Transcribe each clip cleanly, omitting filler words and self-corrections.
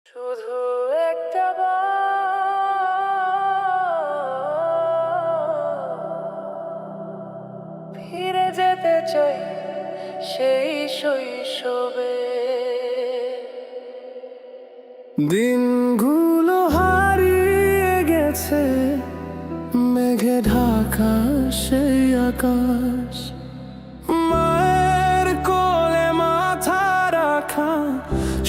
শুধু একটা ফিরে যেতে চাই সেই শৈশবে। দিনগুলো হারিয়ে গেছে মেঘে ঢাকা সেই আকাশ, মায়ের কোলে মাথা রাখা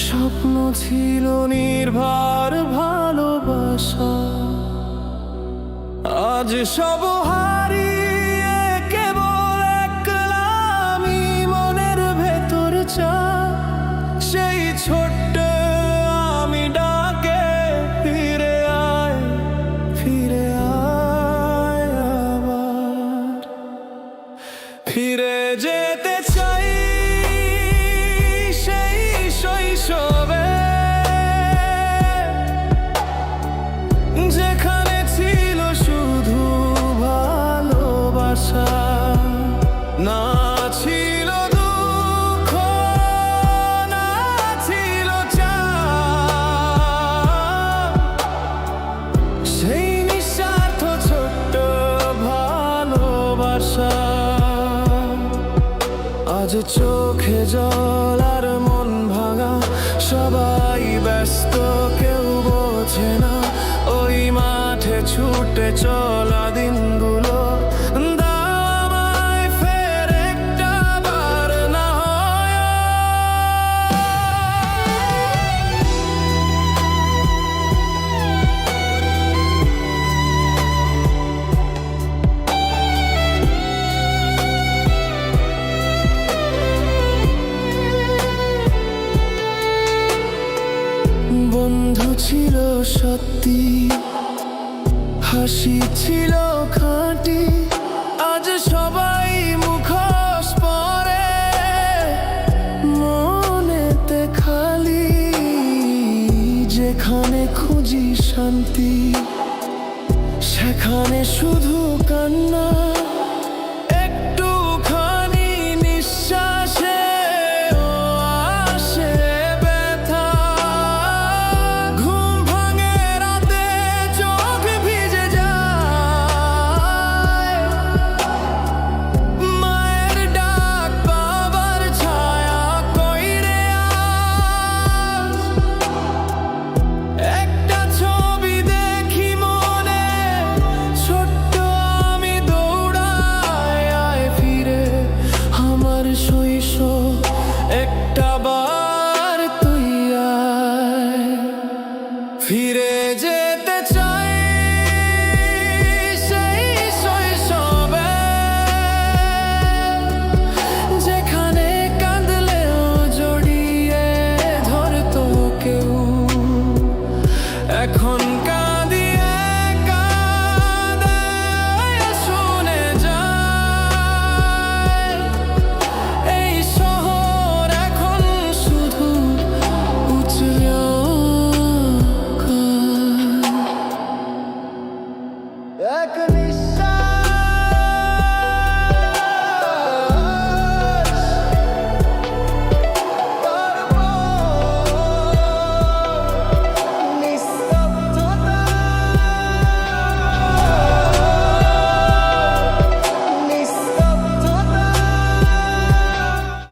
স্বপ্ন ছিল নির্ভর ভালোবাসা। আজ সব হারিয়ে কেবল একলা আমি মনের ভেতর চাই সেই ছোট্ট আমি ডাকে ফিরে আয়, ফিরে আয় আবার। ফিরে যেতে চাই সেই শৈশবে, যেখানে ছিল শুধু ভালোবাসা, না ছিল দুঃখ, না ছিল চাপ, সেই নিঃস্বার্থ ছোট্ট ভালোবাসা। আজ চোখে জল আর মন ভাঙা, সবাই ব্যস্ত কেউ বোঝে না ওই মাঠে ছুটে চলা দিনগুলো। দামায় ফের একটা বার না হয়। বন্ধু ছিল সত্যি, হাসি ছিল খাঁটি, আজ সবাই মুখোশ পরে, মনেতে খালি। যেখানে খুঁজি শান্তি সেখানে শুধু কান্না, একটুখানি নিঃশ্বাসে ও আসে ব্যথা। ঘুম ভাঙে রাতে, চোখ ভিজে যায়, মায়ের ডাক বাবার ছায়া কইরে আস। একটা ছবি দেখি মনে, ছোট্ট আমি দৌড়াই, আয় ফিরে আমার শৈশব একটা বার তুই আয়। ফিরে যে